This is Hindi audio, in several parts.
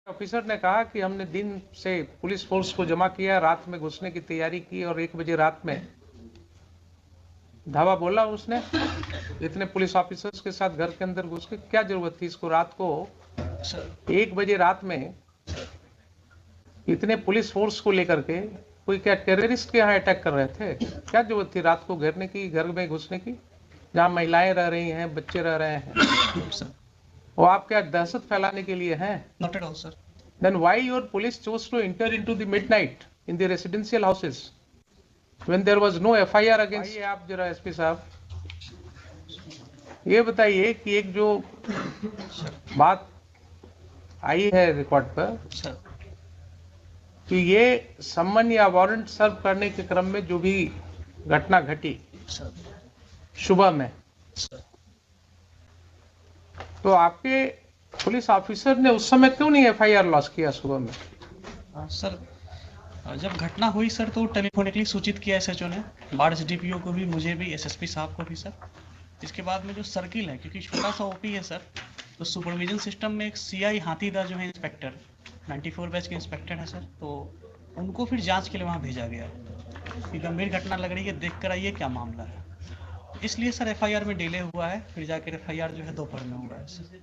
ऑफिसर ने कहा कि हमने दिन से पुलिस फोर्स को जमा किया, रात में घुसने की तैयारी की और 1 बजे रात में धावा बोला उसने। इतने पुलिस ऑफिसर्स के साथ घर के अंदर घुस के क्या जरूरत थी इसको? रात को 1 बजे रात में इतने पुलिस फोर्स को लेकर के कोई क्या टेररिस्ट के यहाँ अटैक कर रहे थे? क्या जरूरत थी रात को घेरने की, घर में घुसने की, जहाँ महिलाएं रह रही हैं, बच्चे रह रहे हैं? वो आप क्या दहशत फैलाने के लिए हैं? Not at all, sir. Then why your police chose to enter into the midnight in the residential houses when there was no FIR against? आइए आप जरा एसपी साहब ये बताइए कि एक जो बात आई है रिकॉर्ड पर Sir. कि ये सम्मन या वारंट सर्व करने के क्रम में जो भी घटना घटी Sir. सुबह में, Sir. तो आपके पुलिस ऑफिसर ने उस समय क्यों नहीं FIR लॉन्च किया सुबह में? सर जब घटना हुई सर तो टेलीफोनिकली सूचित किया SHO ने, बाढ़ SDPO को भी, मुझे भी, SSP साहब को भी सर। इसके बाद में जो सर्किल है, क्योंकि छोटा सा OP है सर, तो सुपरविजन सिस्टम में एक CI हाथीदार जो है इंस्पेक्टर 94 बैच के इंस्पेक्टर है सर, तो उनको फिर जांच के लिए वहाँ भेजा गया कि गंभीर घटना लग रही है, देख कर आइए क्या मामला है। इसलिए सर FIR में डिले हुआ है, फिर जाकर FIR जो है दोपहर में हुआ है सर।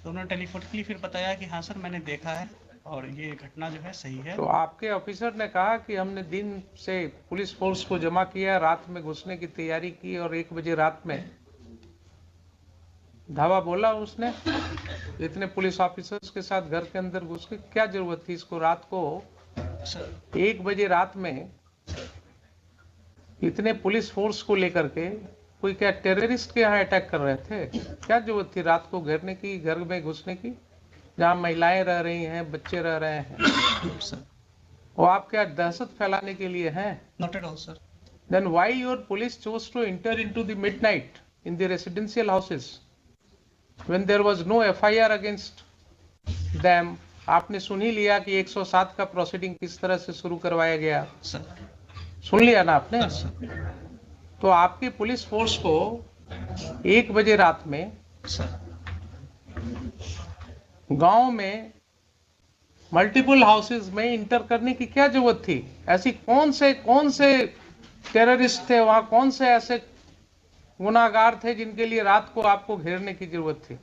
तो उन्होंने टेलीफोनिकली फिर बताया कि हाँ सर मैंने देखा है और ये घटना जो है सही है। तो आपके ऑफिसर ने कहा कि हमने दिन से पुलिस फोर्स को जमा किया, रात में घुसने की तैयारी की और 1 बजे रात में धावा बोला उसने। इतने पुलिस ऑफिसर्स के साथ घर के अंदर घुस के क्या जरूरत थी इसको? रात को 1 बजे रात में इतने पुलिस फोर्स को लेकर के कोई क्या टेररिस्ट के यहाँ अटैक कर रहे थे? क्या जरूरत थी रात को घेरने की, घर में घुसने की, जहाँ महिलाएं रह रही हैं, बच्चे रह रहे हैं? वो आप क्या दहशत फैलाने के लिए हैं? Not at all, sir. Then why your police chose to enter into the midnight in the residential houses when there was no FIR against them? आपने सुन ही लिया कि 107 का प्रोसीडिंग किस तरह से शुरू करवाया गया। Sir. सुन लिया ना आपने? Yes, sir. तो आपके पुलिस फोर्स को 1 बजे रात में Sir. गांव में मल्टीपल हाउसेस में इंटर करने की क्या जरूरत थी? ऐसी कौन से टेररिस्ट थे वहां, कौन से ऐसे गुनाहगार थे जिनके लिए रात को आपको घेरने की जरूरत थी?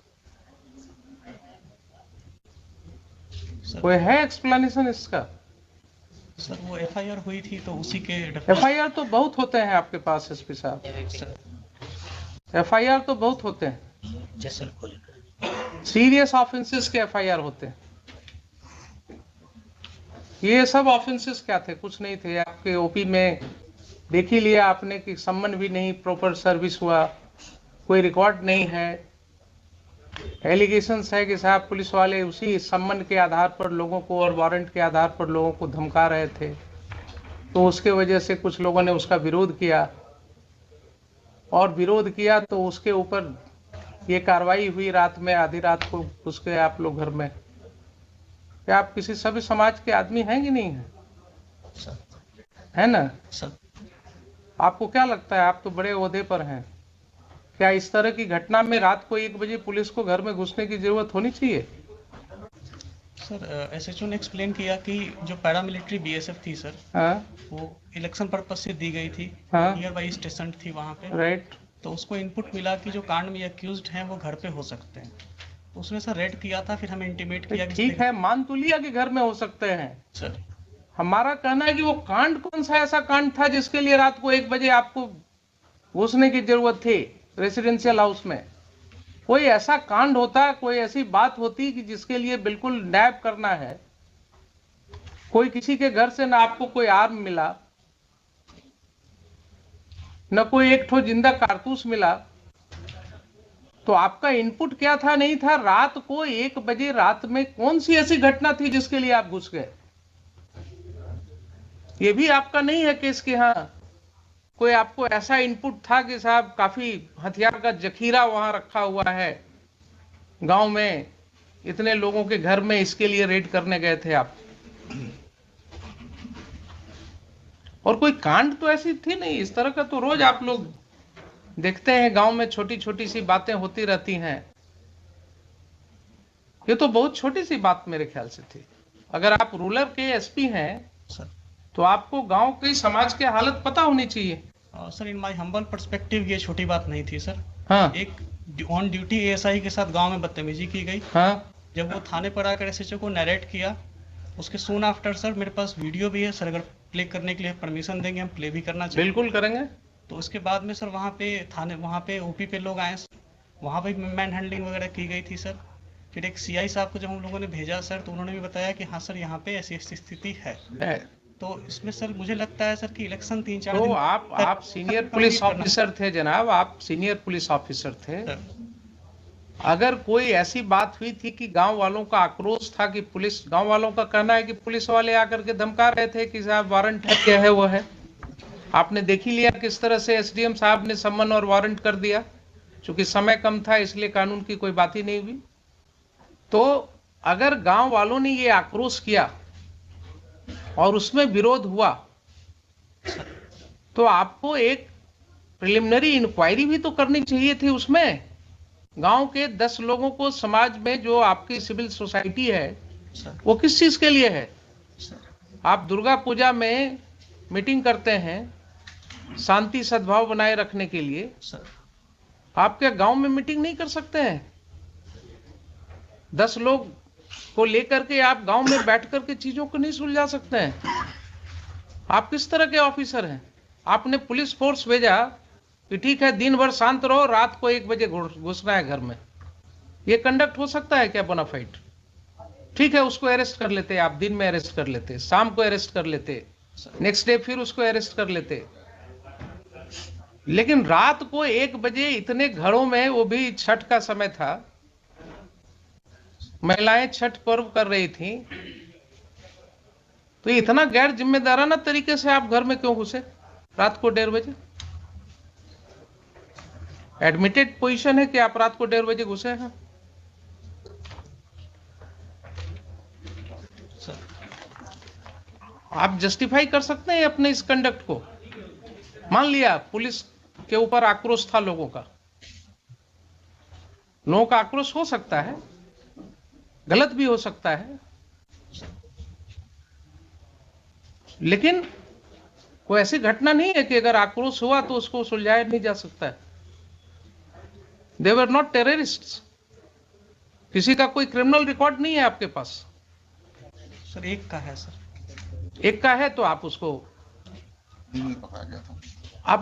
Sir. कोई है एक्सप्लेनेशन इसका? सर वो FIR हुई थी तो उसी के FIR तो बहुत होते हैं आपके पास एसपी साहब, FIR तो बहुत होते हैं, सीरियस ऑफेंसेस के FIR होते हैं। ये सब ऑफेंसेस क्या थे? कुछ नहीं थे। आपके OP में देख ही लिया आपने कि सम्मन भी नहीं, प्रॉपर सर्विस हुआ, कोई रिकॉर्ड नहीं है। एलिगेशंस है कि साहब पुलिस वाले उसी सम्मन के आधार पर लोगों को और वारंट के आधार पर लोगों को धमका रहे थे, तो उसके वजह से कुछ लोगों ने उसका विरोध किया, और विरोध किया तो उसके ऊपर ये कार्रवाई हुई रात में, आधी रात को घुस गए आप लोग घर में। क्या आप किसी सभ्य समाज के आदमी हैं कि नहीं है? है ना? सर आपको क्या लगता है, आप तो बड़े ओहदे पर हैं, क्या इस तरह की घटना में रात को 1 बजे पुलिस को घर में घुसने की जरूरत होनी चाहिए? सर SHO ने एक्सप्लेन किया कि जो पैरामिलिट्री BSF थी सर, हाँ, वो इलेक्शन पर्पज से दी गई थी, हाँ, नियर बाई स्टेशन थी वहाँ पे, राइट। तो उसको इनपुट मिला कि जो कांड में अक्यूज्ड हैं वो घर पे हो सकते हैं, तो उसने सर रेड किया था, फिर हमें इंटीमेट किया कि ठीक है, मान तो लिया कि घर में हो सकते हैं। सर हमारा कहना है कि वो कांड कौन सा ऐसा कांड था जिसके लिए रात को 1 बजे आपको घुसने की जरूरत थी रेसिडेंशियल हाउस में? कोई ऐसा कांड होता, कोई ऐसी बात होती कि जिसके लिए बिल्कुल नैब करना है, कोई किसी के घर से ना आपको कोई आर्म मिला, न कोई एक ठो जिंदा कारतूस मिला, तो आपका इनपुट क्या था? नहीं था। रात को 1 बजे रात में कौन सी ऐसी घटना थी जिसके लिए आप घुस गए? ये भी आपका नहीं है केस कि हाँ कोई आपको ऐसा इनपुट था कि साहब काफी हथियार का जखीरा वहां रखा हुआ है गांव में, इतने लोगों के घर में, इसके लिए रेड करने गए थे आप? और कोई कांड तो ऐसी थी नहीं। इस तरह का तो रोज आप लोग देखते हैं गांव में, छोटी छोटी सी बातें होती रहती हैं। ये तो बहुत छोटी सी बात मेरे ख्याल से थी। अगर आप रूरल के एसपी हैं सर तो आपको गांव की समाज की हालत पता होनी चाहिए। Sir in my humble perspective ये छोटी बात नहीं थी सर। हाँ एक ऑन ड्यूटी एएसआई के साथ गांव में बदतमीजी की गई। हाँ जब वो थाने पर आकर एसएचओ को नरेट किया, उसके सून आफ्टर सर मेरे पास वीडियो भी है सर, अगर प्ले करने के लिए परमिशन देंगे हम प्ले भी करना चाहिए। बिल्कुल करेंगे। तो उसके बाद में सर वहाँ पे थाने, वहाँ पे ओपी पे लोग आए, वहाँ पे मैन हैंडलिंग वगैरह की गई थी सर। फिर एक सीआई साहब को जब हम लोगों ने भेजा सर, तो उन्होंने भी बताया कि हाँ सर यहाँ पे ऐसी ऐसी स्थिति है। तो इसमें सर मुझे लगता है सर कि इलेक्शन 3-4 तो दिन आप सीनियर पुलिस ऑफिसर थे जनाब, आप सीनियर पुलिस ऑफिसर थे। सर। अगर कोई ऐसी बात हुई थी कि गांव वालों का आक्रोश था कि पुलिस, गांव वालों का कहना है कि पुलिस वाले आकर के धमका रहे थे कि साहब वारंट है, क्या है वो है, आपने देख ही लिया किस तरह से एसडीएम साहब ने सम्मन और वारंट कर दिया। चूंकि समय कम था इसलिए कानून की कोई बात ही नहीं हुई। तो अगर गांव वालों ने ये आक्रोश किया और उसमें विरोध हुआ तो आपको एक प्रिलिमिनरी इंक्वायरी भी तो करनी चाहिए थी। उसमें गांव के 10 लोगों को, समाज में जो आपकी सिविल सोसाइटी है वो किस चीज के लिए है। आप दुर्गा पूजा में मीटिंग करते हैं शांति सद्भाव बनाए रखने के लिए, आप क्या गांव में मीटिंग नहीं कर सकते हैं? 10 लोग को लेकर के आप गांव में बैठ करके चीजों को नहीं सुलझा सकते हैं? आप किस तरह के ऑफिसर हैं? आपने पुलिस फोर्स भेजा कि ठीक है दिन भर शांत रहो, रात को 1 बजे घुसना है घर में। ये कंडक्ट हो सकता है क्या बोनाफाइड? ठीक है उसको अरेस्ट कर लेते, आप दिन में अरेस्ट कर लेते, शाम को अरेस्ट कर लेते, नेक्स्ट डे फिर उसको अरेस्ट कर लेते। लेकिन रात को 1 बजे इतने घरों में, वो भी छठ का समय था, महिलाएं छठ पर्व कर रही थी, तो इतना गैर जिम्मेदाराना तरीके से आप घर में क्यों घुसे रात को 1:30 बजे? एडमिटेड पोजीशन है कि आप रात को 1:30 बजे घुसे हैं। आप जस्टिफाई कर सकते हैं अपने इस कंडक्ट को? मान लिया पुलिस के ऊपर आक्रोश था लोगों का, लोगों का आक्रोश हो सकता है, गलत भी हो सकता है, लेकिन कोई ऐसी घटना नहीं है कि अगर आक्रोश हुआ तो उसको सुलझाया नहीं जा सकता है। दे वर नॉट टेररिस्ट्स। किसी का कोई क्रिमिनल रिकॉर्ड नहीं है आपके पास। सर एक का है सर, एक का है तो आप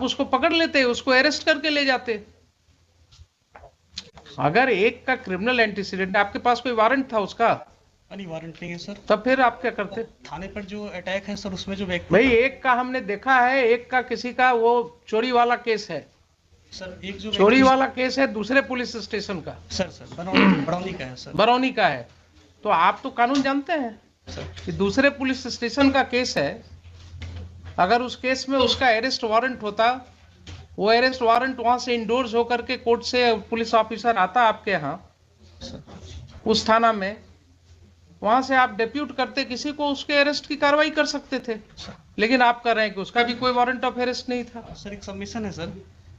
उसको पकड़ लेते, उसको अरेस्ट करके ले जाते। अगर एक का क्रिमिनल एंटीसीडेंट, आपके पास कोई वारंट था उसका? नहीं वारंट नहीं है सर। तब फिर आप क्या करते? थाने पर जो अटैक है सर उसमें जो व्यक्ति, भाई एक का हमने देखा है, एक का किसी का वो चोरी वाला केस है सर, एक जो चोरी वाला केस है दूसरे पुलिस स्टेशन का, सर बरौनी का है सर, बरौनी का है। तो आप तो कानून जानते हैं सर कि दूसरे पुलिस स्टेशन का केस है, अगर उस केस में उसका अरेस्ट वारंट होता, वो अरेस्ट वारंट वहां से इंडोर्स होकर के कोर्ट से पुलिस ऑफिसर आता आपके यहाँ उस थाना में, वहां से आप डेप्यूट करते किसी को, उसके अरेस्ट की कार्रवाई कर सकते थे। लेकिन आप कर रहे हैं कि उसका भी कोई वारंट ऑफ अरेस्ट नहीं था। सर एक सबमिशन है सर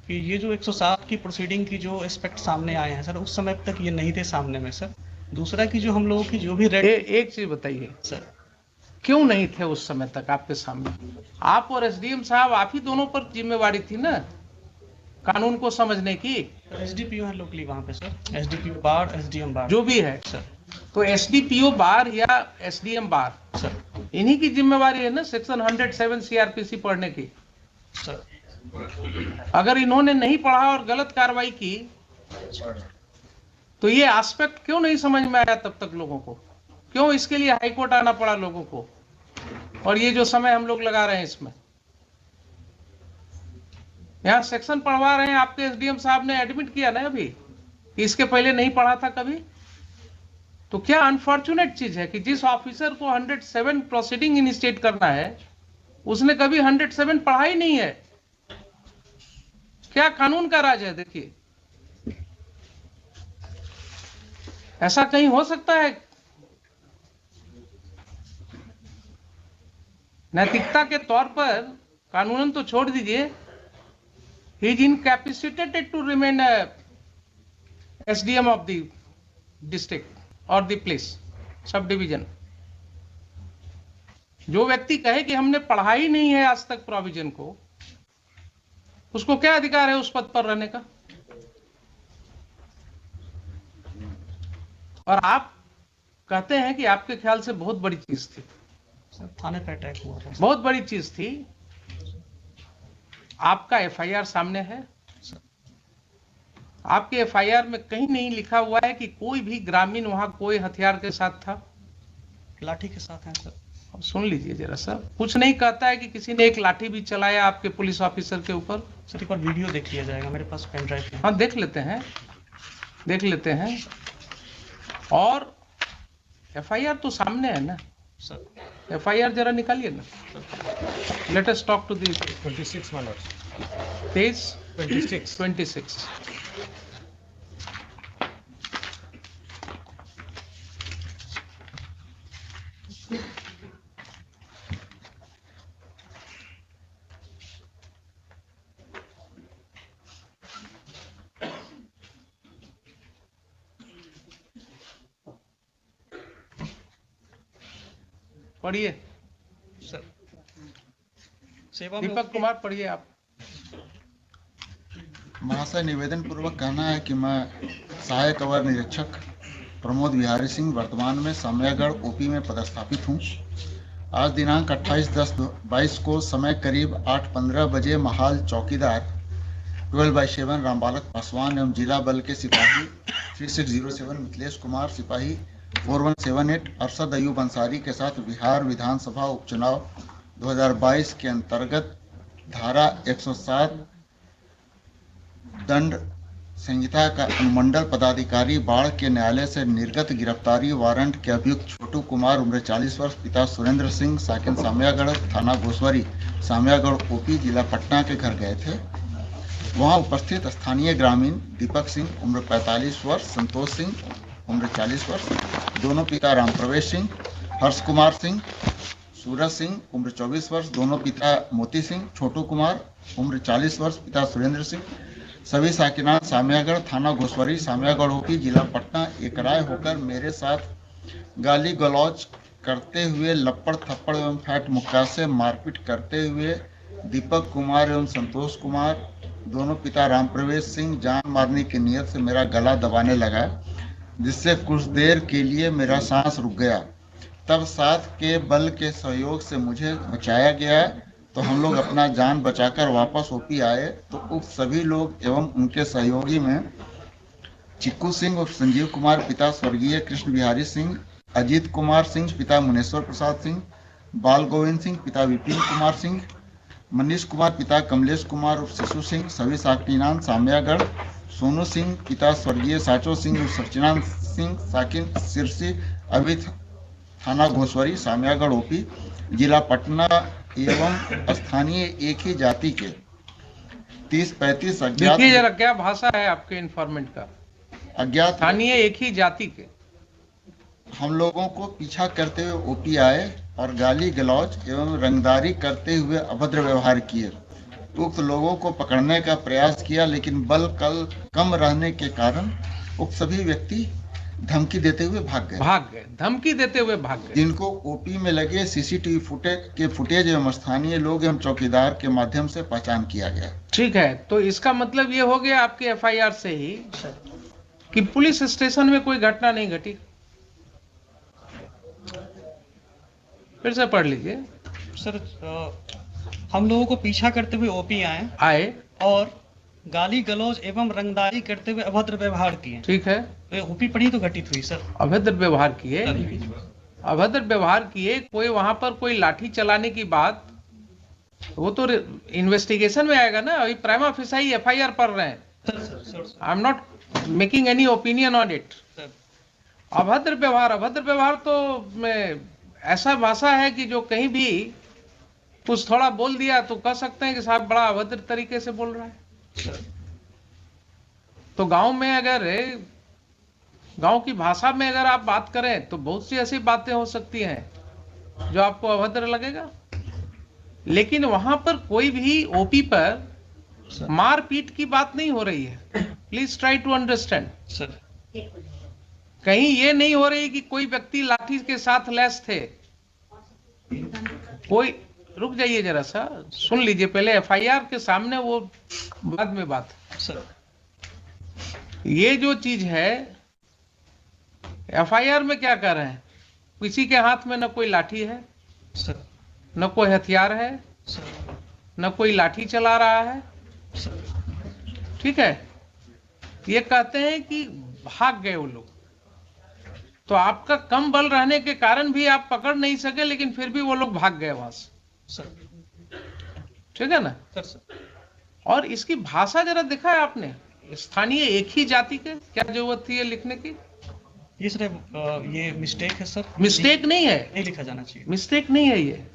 कि ये जो 107 की प्रोसीडिंग की जो एस्पेक्ट सामने आए हैं सर, उस समय तक ये नहीं थे सामने में सर। दूसरा की जो हम लोगों की जो भी रेड, एक चीज बताइए सर, क्यों नहीं थे उस समय तक आपके सामने? आप और एसडीएम साहब, आप ही दोनों पर जिम्मेवारी थी ना कानून को समझने की। एसडीपीओ है लोकली वहाँ पे सर, एसडीपीओ बार, एसडीएम बार, जो भी है सर। तो एसडीपीओ बार या एसडीएम बार सर, इन्हीं की जिम्मेवारी है ना सेक्शन 107 सीआरपीसी पढ़ने की। सर अगर इन्होंने नहीं पढ़ा और गलत कार्रवाई की तो ये एस्पेक्ट क्यों नहीं समझ में आया तब तक लोगों को? क्यों इसके लिए हाईकोर्ट आना पड़ा लोगों को? और ये जो समय हम लोग लगा रहे हैं इसमें, यहां सेक्शन पढ़वा रहे हैं, आपके एसडीएम साहब ने एडमिट किया ना अभी कि इसके पहले नहीं पढ़ा था कभी। तो क्या अनफॉर्चुनेट चीज है कि जिस ऑफिसर को 107 प्रोसीडिंग इनिशिएट करना है उसने कभी 107 पढ़ा ही नहीं है। क्या कानून का राज है? देखिए ऐसा कहीं हो सकता है? नैतिकता के तौर पर कानूनन तो छोड़ दीजिए, he is incapacitated to remain SDM of the district. और द पुलिस सब डिवीजन। जो व्यक्ति कहे कि हमने पढ़ा ही नहीं है आज तक प्रोविजन को, उसको क्या अधिकार है उस पद पर रहने का? और आप कहते हैं कि आपके ख्याल से बहुत बड़ी चीज थी। सर थाने पे अटैक हुआ था। बहुत बड़ी चीज थी। आपका एफआईआर सामने है। आपके एफआईआर में कहीं नहीं लिखा हुआ है कि कोई भी ग्रामीण वहां कोई हथियार के साथ था। लाठी के साथ है सर। अब सुन लीजिए जरा सा, कुछ नहीं कहता है कि किसी ने एक लाठी भी चलाया आपके पुलिस ऑफिसर के ऊपर। सर एक बार वीडियो देख लिया जाएगा, मेरे पास पेन ड्राइव है। हाँ देख लेते हैं, देख लेते हैं। और एफआईआर तो सामने है ना सर। एफआईआर जरा निकालिए ना। Let us talk to the 26 Manav 26। पढ़िए सर सेवा में दीपक कुमार, पढ़िए आप। महाशय, निवेदन पूर्वक कहना है कि मैं सहायक अवर निरीक्षक प्रमोद बिहारी सिंह वर्तमान में सामयागढ़ ओपी में पदस्थापित हूँ। आज दिनांक 28/10/22 को समय करीब 8:15 बजे महाल चौकीदार 12/7 रामबालक पासवान एवं जिला बल के सिपाही 3607 मिथिलेश कुमार, सिपाही 4178 अरशद अयूब अंसारी के साथ बिहार विधानसभा उपचुनाव 2022 के अंतर्गत धारा 107 दंड संहिता का अनुमंडल पदाधिकारी बाढ़ के न्यायालय से निर्गत गिरफ्तारी वारंट के अभियुक्त छोटू कुमार उम्र 40 वर्ष, पिता सुरेंद्र सिंह, साकिन सामयागढ़, थाना घोसवरी, सामयागढ़ ओपी, जिला पटना के घर गए थे। वहां उपस्थित स्थानीय ग्रामीण दीपक सिंह उम्र 45 वर्ष, संतोष सिंह उम्र 40 वर्ष, दोनों पिता राम प्रवेश सिंह, हर्ष कुमार सिंह, सूरज सिंह उम्र 24 वर्ष, दोनों पिता मोती सिंह, छोटू कुमार उम्र 40 वर्ष, पिता सुरेंद्र सिंह, सभी साकिनान सामयागढ़, थाना घोसवरी, सामयागढ़ ओपी, जिला पटना एक राय होकर मेरे साथ गाली गलौज करते हुए, लपड़ थप्पड़ एवं फैट मुक्का से मारपीट करते हुए दीपक कुमार एवं संतोष कुमार, दोनों पिता राम प्रवेश सिंह, जान मारने की नीयत से मेरा गला दबाने लगा, जिससे कुछ देर के लिए मेरा सांस रुक गया। तब साथ के बल के सहयोग से मुझे बचाया गया, तो हम लोग अपना जान बचाकर वापस ओपी आए तो उक्त सभी लोग एवं उनके सहयोगी में चिक्कू सिंह और संजीव कुमार पिता स्वर्गीय कृष्ण बिहारी सिंह, अजीत कुमार सिंह पिता मुनेश्वर प्रसाद सिंह, बाल गोविंद सिंह पिता विपिन कुमार सिंह, मनीष कुमार पिता कमलेश कुमार और शिशु सिंह, सभी साकिनान सामयागढ़, सोनू सिंह पिता स्वर्गीय साचो सिंह और सचिनान सिंह, साकिन सिरसी, अभी थाना घोसवरी, सामयागढ़ ओपी, जिला पटना एवं स्थानीय एक ही जाति के 30-35 अज्ञात। देखिए जरा क्या भाषा है आपके इन्फॉर्मेंट का। अज्ञात स्थानीय एक ही जाति के हम लोगों को पीछा करते हुए ओपी आए और गाली गलौज एवं रंगदारी करते हुए अभद्र व्यवहार किए। उक्त लोगों को पकड़ने का प्रयास किया, लेकिन बल कम रहने के कारण उक्त सभी व्यक्ति धमकी देते हुए भाग गए। धमकी देते हुए भाग गए, जिनको ओपी में लगे सीसीटीवी फुटेज एवं स्थानीय लोग एवं चौकीदार के माध्यम से पहचान किया गया। ठीक है, तो इसका मतलब ये हो गया आपके एफआईआर से ही कि पुलिस स्टेशन में कोई घटना नहीं घटी। फिर से पढ़ लीजिए। सर हम लोगों को पीछा करते हुए ओपी आए और गाली गलौज एवं रंगदारी करते हुए अभद्र व्यवहार किए। ठीक है, तो ओपी पढ़ी तो घटित हुई सर। अभद्र व्यवहार किए, अभद्र व्यवहार किए। कोई वहां पर कोई लाठी चलाने की बात, वो तो इन्वेस्टिगेशन में आएगा ना। अभी प्राइमा फेसाई एफआईआर पढ़ रहे हैं। I am not making any opinion on it. अभद्र व्यवहार तो ऐसा भाषा है कि जो कहीं भी कुछ थोड़ा बोल दिया तो कह सकते हैं कि साहब बड़ा अभद्र तरीके से बोल रहा है। तो गांव में अगर गांव की भाषा में अगर आप बात करें तो बहुत सी ऐसी बातें हो सकती हैं जो आपको अभद्र लगेगा, लेकिन वहां पर कोई भी ओपी पर मारपीट की बात नहीं हो रही है। Please try to understand. Sir कहीं ये नहीं हो रही कि कोई व्यक्ति लाठी के साथ लैस थे, कोई, रुक जाइए जरा सा, सुन लीजिए पहले, एफआईआर के सामने वो बाद में बात। सर ये जो चीज है एफआईआर में क्या कर रहे हैं, किसी के हाथ में न कोई लाठी है, सर न कोई हथियार है, सर न कोई लाठी चला रहा है, सर ठीक है। ये कहते हैं कि भाग गए वो लोग, तो आपका कम बल रहने के कारण भी आप पकड़ नहीं सके, लेकिन फिर भी वो लोग भाग गए वहां से, सर ठीक है ना। सर और इसकी भाषा जरा देखा है आपने, स्थानीय एक ही जाति के, क्या जरूरत थी ये लिखने की? ये सर ये मिस्टेक है सर, मिस्टेक नहीं है, नहीं लिखा जाना चाहिए। मिस्टेक नहीं है ये।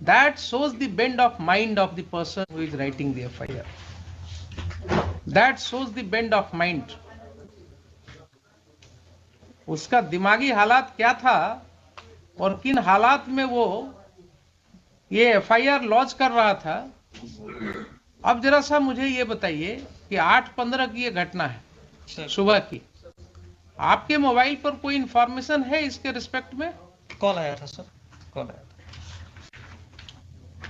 That shows the bend of mind of the person who is writing the FIR. That shows the bend of mind. उसका दिमागी हालात क्या था और किन हालात में वो ये FIR लॉन्च कर रहा था। अब जरा सा मुझे ये बताइए कि 8/15 की ये घटना है सर सुबह की, आपके मोबाइल पर कोई इंफॉर्मेशन है इसके रिस्पेक्ट में? कॉल आया था सर, कॉल आया था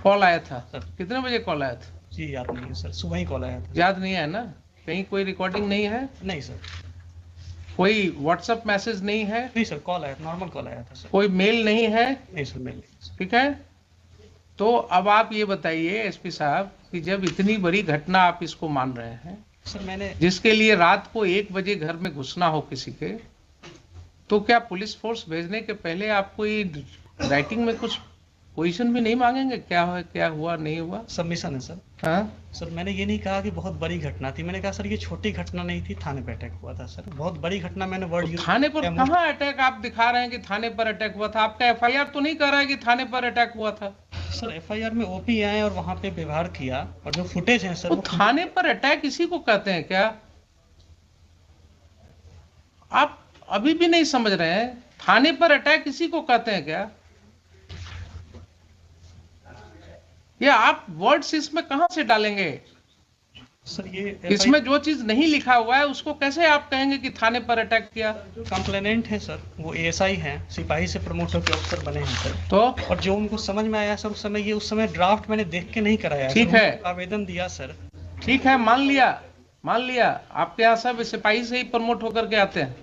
कॉल आया था, सर। कितने बजे कॉल आया था? जी याद नहीं है सर, सुबह ही कॉल आया था। याद नहीं है ना? कहीं कोई रिकॉर्डिंग नहीं है, नहीं सर, कोई व्हाट्सएप मैसेज नहीं है, नहीं सर, कॉल आया, नॉर्मल कॉल आया था सर। कोई मेल नहीं है, नहीं सर, मेल नहीं सर। ठीक है। तो अब आप ये बताइए एसपी साहब कि जब इतनी बड़ी घटना आप इसको मान रहे हैं, सर मैंने जिसके लिए रात को 1 बजे घर में घुसना हो किसी के, तो क्या पुलिस फोर्स भेजने के पहले आपको ये राइटिंग में कुछ पोजीशन भी नहीं मांगेंगे, क्या है, क्या हुआ नहीं हुआ? सबमिशन है सर। हाँ, सर मैंने ये नहीं कहा कि बहुत बड़ी घटना थी, मैंने कहा सर ये छोटी घटना नहीं थी, थाने पे अटैक हुआ था सर। बहुत बड़ी घटना मैंने वर्ड यूज थाने पर कहाँ अटैक आप दिखा रहे हैं कि थाने पर अटैक हुआ था? आपका एफआईआर तो नहीं कर रहा है कि थाने पर अटैक हुआ था। सर एफआईआर में ओपी आए और वहाँ पे व्यवहार किया, और जो फुटेज है सर तो वो थाने पर अटैक इसी को कहते हैं क्या? आप अभी भी नहीं समझ रहे हैं, थाने पर अटैक इसी को कहते हैं क्या? ये आप वर्ड्स इसमें कहां से डालेंगे? सर ये इसमें जो चीज नहीं लिखा हुआ है उसको कैसे आप कहेंगे कि थाने पर अटैक किया? कंप्लेनेंट है सर, वो एएसआई हैं, सिपाही से प्रमोट होकर अफसर बने हैं सर। तो और जो उनको समझ में आया सर उस समय, ये उस समय ड्राफ्ट मैंने देख के नहीं कराया ठीक सर, है। उनको आवेदन दिया सर। ठीक है, मान लिया आपके यहाँ सब सिपाही से ही प्रमोट होकर के आते हैं,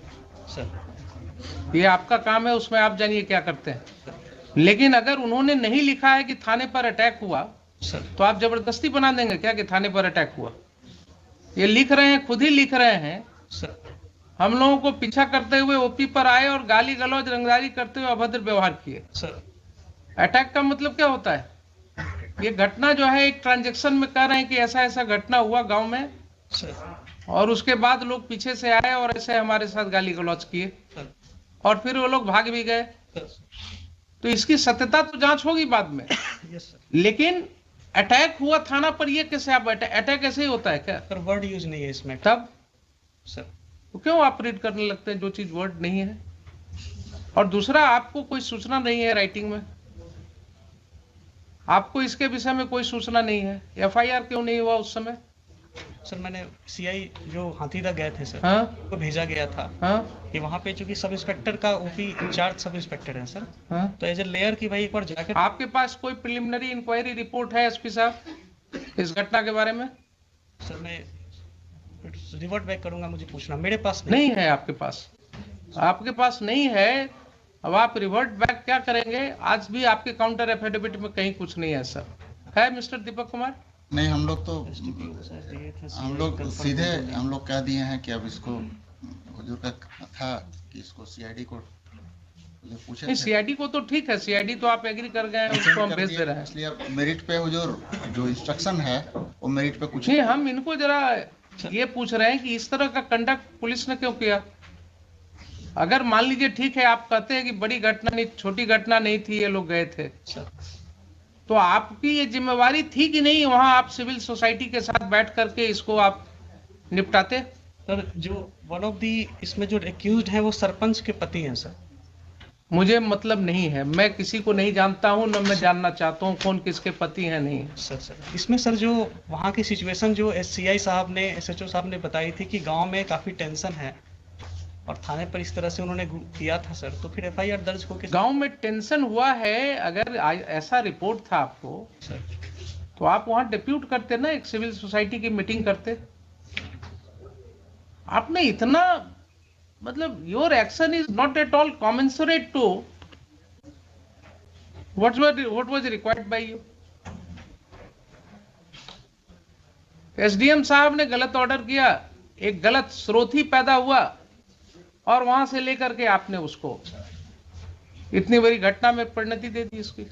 सर ये आपका काम है, उसमें आप जानिए क्या करते हैं। लेकिन अगर उन्होंने नहीं लिखा है कि थाने पर अटैक हुआ, सर तो आप जबरदस्ती बना देंगे क्या कि थाने पर अटैक हुआ? ये लिख रहे हैं, खुद ही लिख रहे हैं, सर हम लोगों को पीछा करते हुए ओपी पर आए और गाली गलौज रंगदारी करते हुए अभद्र व्यवहार किए। सर अटैक का मतलब क्या होता है? ये घटना जो है एक ट्रांजैक्शन में कह रहे हैं कि ऐसा ऐसा घटना हुआ गांव में, सर और उसके बाद लोग पीछे से आए और ऐसे हमारे साथ गाली गलौज किए, सर और फिर वो लोग भाग भी गए। सर तो इसकी सत्यता तो जांच होगी बाद में। Yes sir. लेकिन अटैक हुआ थाना पर, ये कैसे आप अटैक ऐसे ही होता है क्या? सर वर्ड यूज नहीं है इसमें तब सर। तो क्यों आप रीड करने लगते हैं जो चीज वर्ड नहीं है? और दूसरा, आपको कोई सूचना नहीं है राइटिंग में, आपको इसके विषय में कोई सूचना नहीं है, एफआईआर क्यों नहीं हुआ उस समय? सर मैंने सीआई जो हाथीदा गए थे सर, हाँ को भेजा गया था हाँ कि वहाँ पे चूंकि सब इंस्पेक्टर का ओपी इंचार्ज सब इंस्पेक्टर है सर, हाँ। तो एज ए लेयर की भाई एक बार जाकर आपके पास कोई प्रिलिमिनरी इंक्वायरी रिपोर्ट है एसपी साहब इस घटना के बारे में? सर मैं रिवर्ट बैक करूंगा, मुझे पूछना, मेरे पास नहीं है आपके पास, आपके पास नहीं है। अब आप रिवर्ट बैक क्या करेंगे? आज भी आपके काउंटर एफिडेविट में कहीं कुछ नहीं है सर, है मिस्टर दीपक कुमार? नहीं, हम लोग तो दिए थे, हम लोग सीधे हम लोग कह दिए हैं कि अब इसको हुजूर का था कि इसको सीआईडी को जो पूछे नहीं, थे, सीआईडी को तो ठीक है, सीआईडी तो आप एग्री कर गए हैं, उसको हम कर भेज दिए, दे रहे हैं। इसलिए अब मेरिट पे हुजूर जो इंस्ट्रक्शन है वो मेरिट पे कुछ नहीं, हम इनको जरा ये पूछ रहे हैं कि इस तरह का कंडक्ट पुलिस ने क्यों किया? अगर मान लीजिए ठीक है, आप कहते हैं कि बड़ी घटना नहीं, छोटी घटना नहीं थी, ये लोग गए थे, सर। तो आपकी ये जिम्मेवारी थी कि नहीं वहां आप सिविल सोसाइटी के साथ बैठ करके इसको आप निपटाते? सर जो वन ऑफ दी इसमें जो एक्यूज्ड है वो सरपंच के पति हैं सर। मुझे मतलब नहीं है, मैं किसी को नहीं जानता हूं, न मैं जानना चाहता हूं कौन किसके पति हैं नहीं। सर इसमें सर जो वहाँ की सिचुएशन जो एससीआई साहब ने, एसएचओ साहब ने बताई थी कि गांव में काफ़ी टेंशन है, और थाने पर इस तरह से उन्होंने किया था सर, तो फिर एफआईआर दर्ज होकर गांव में टेंशन हुआ है, अगर ऐसा रिपोर्ट था आपको सर, तो आप वहां डिप्यूट करते ना, एक सिविल सोसाइटी की मीटिंग करते। आपने इतना, मतलब your action is not at all commensurate to what was required by you. SDM साहब ने गलत ऑर्डर किया, एक गलत स्रोत ही पैदा हुआ और वहां से लेकर के आपने उसको इतनी बड़ी घटना में परिणति दे दी इसकी।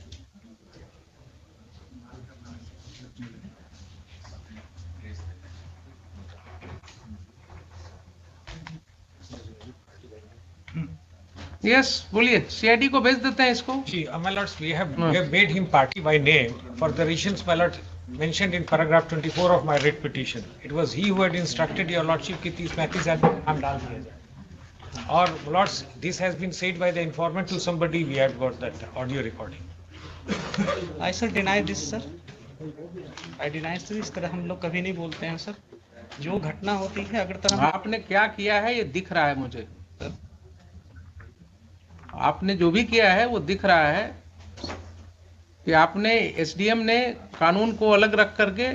यस बोलिए, सीआईडी को भेज देते हैं इसको। See, my lords, we have made him party by name for the reasons, my lord, mentioned in paragraph 24 of my writ petition. It was he who had instructed your lordship कि 30-35 आदमी का नाम डाल दिया जाए। और lords, this has been said by the informant to somebody. We have got that audio recording. I sir deny this sir, I deny sir, इस तरह हम लोग कभी नहीं बोलते हैं सर। जो घटना होती है अगर तरह आपने क्या किया है ये दिख रहा है मुझे, आपने जो भी किया है वो दिख रहा है कि आपने, एसडीएम ने कानून को अलग रख करके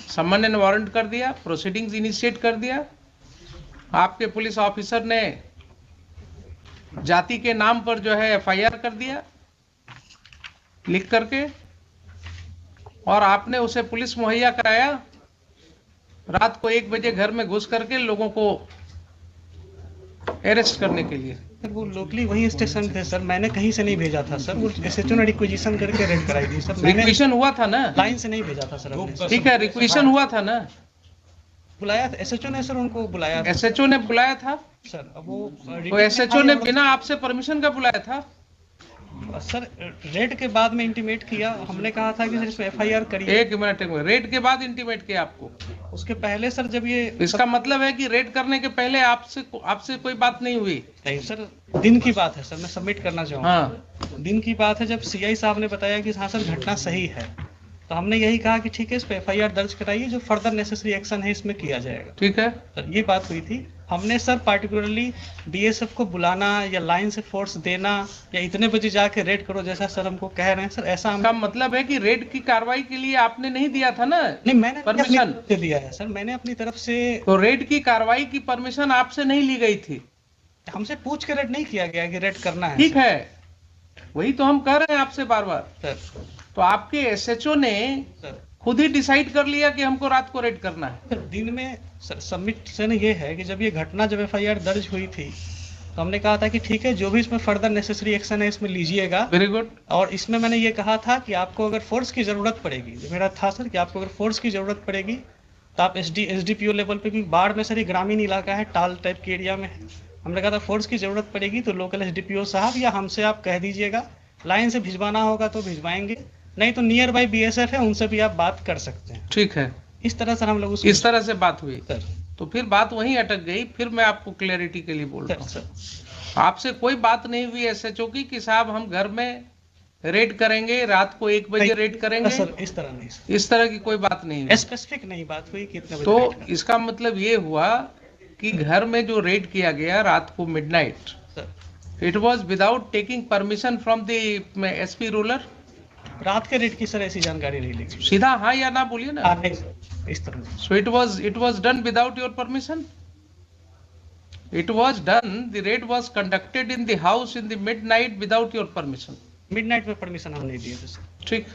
समन एंड वारंट कर दिया, प्रोसीडिंग्स इनिशिएट कर दिया। आपके पुलिस ऑफिसर ने जाति के नाम पर जो है एफआईआर कर दिया लिख करके, और आपने उसे पुलिस मुहैया कराया रात को 1 बजे घर में घुस करके लोगों को अरेस्ट करने के लिए। सर वो लोकली वही स्टेशन थे सर, मैंने कहीं से नहीं भेजा था सर, वो एसएचओ ने रिक्वेजिशन करके रेड कराई थी सर, मैंने रिक्वेशन हुआ था ना, लाइन से नहीं भेजा था सर हमने। ठीक है, रिक्वेशन हुआ था ना, बुलाया था एसएचओ ने सर, उनको बुलाया था एसएचओ ने बुलाया था। सर। अब वो तो एसएचओ ने बिना आपसे परमिशन का बुलाया था। सर रेड के बाद में इंटीमेट किया, हमने कहा था कि सर इसमें एफआईआर करिए। एक मिनट, रेड के बाद इंटीमेट किया आपको? उसके पहले सर जब ये, इसका मतलब है कि रेड करने के पहले आपसे कोई बात नहीं हुई? नहीं सर, दिन की बात है सर, मैं सबमिट करना चाहूँगा। हाँ, दिन की बात है जब सीआई साहब ने बताया कि हाँ सर घटना सही है, तो हमने यही कहा कि ठीक है इस पे एफआईआर दर्ज कराइए, जो फर्दर नेसेसरी एक्शन है इसमें किया जाएगा। ठीक है सर ये बात हुई थी। हमने सर पार्टिकुलरली बीएसएफ को बुलाना या लाइन से फोर्स देना या इतने बजे जाके रेड करो जैसा सर हमको कह रहे हैं सर, ऐसा का मतलब है कि रेड की कार्रवाई के लिए आपने नहीं दिया था ना? नहीं, मैंने परमिशन अपनी से दिया है सर, मैंने अपनी तरफ से। तो रेड की कार्रवाई की परमिशन आपसे नहीं ली गई थी? हमसे पूछ के रेड नहीं किया गया कि रेड करना है। ठीक है, वही तो हम कह रहे हैं आपसे बार बार। सर तो आपके एसएचओ ने सर खुद ही डिसाइड कर लिया कि हमको रात को रेड करना है। सर दिन में सर सबमिशन ये है कि जब ये घटना, जब एफआईआर दर्ज हुई थी तो हमने कहा था कि ठीक है जो भी इसमें फर्दर नेसेसरी एक्शन है इसमें लीजिएगा। Very good. और इसमें मैंने ये कहा था कि आपको अगर फोर्स की जरूरत पड़ेगी, जो मेरा था सर कि आपको अगर फोर्स की जरूरत पड़ेगी तो आप एसडीपीओ लेवल पे भी, बाढ़ में सर ये ग्रामीण इलाका है, टाल टाइप के एरिया में है, हमने कहा था फोर्स की जरूरत पड़ेगी तो लोकल एसडीपीओ साहब या हमसे आप कह दीजिएगा, लाइन से भिजवाना होगा तो भिजवाएंगे, नहीं तो नियर बाई बीएसएफ है उनसे भी आप बात कर सकते हैं। ठीक है, इस तरह सर हम लोग इस तरह से बात हुई। सर तो फिर बात वहीं अटक गई। फिर मैं आपको क्लैरिटी के लिए बोल रहा हूँ, सर आपसे कोई बात नहीं हुई एसएचओ की कि साहब हम घर में रेड करेंगे, रात को 1 बजे रेड करेंगे? सर इस तरह नहीं सर, इस तरह की कोई बात नहीं हुई। स्पेसिफिक नहीं बात हुई कि इतने बजे तो रेड करना। इसका मतलब ये हुआ कि घर में जो रेड किया गया रात को midnight, sir it was without taking permission from the SP ruler? रात के रेड की सर ऐसी जानकारी नहीं ली। सीधा हाँ या ना बोलिए ना। नहीं सर, इस तरह नहीं। So it was done without your permission? It was done, the raid was conducted in the house in the midnight without your permission? Midnight में परमिशन हम नहीं दिए थे सर। ठीक।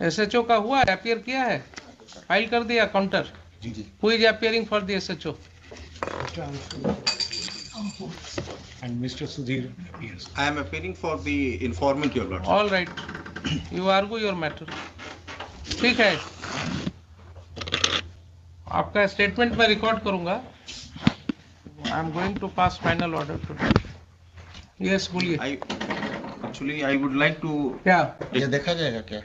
एसएचओ का हुआ, अपियर किया है, फाइल कर दिया काउंटर? जी जी। Who is appearing for the SHO? And Mr. Sudhir appears. I am appearing for the informant, your lordship. All right, you argue your matter. ठीक है, आपका स्टेटमेंट मैं रिकॉर्ड करूंगा। I am going to pass final order today. Yes बोलिए। I would like to. क्या? ये देखा जाएगा क्या?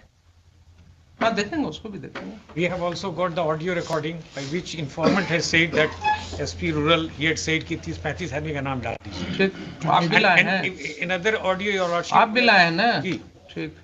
हाँ देखेंगे, उसको भी देखेंगे। We have also got the audio recording by which informant has said that SP Rural, he had said कि 30-35 आदमी का नाम डाल दीजिए। ठीक, आप भी लाए हैं? And in other audio, your lordship. आप भी लाए हैं ना? जी। ठीक।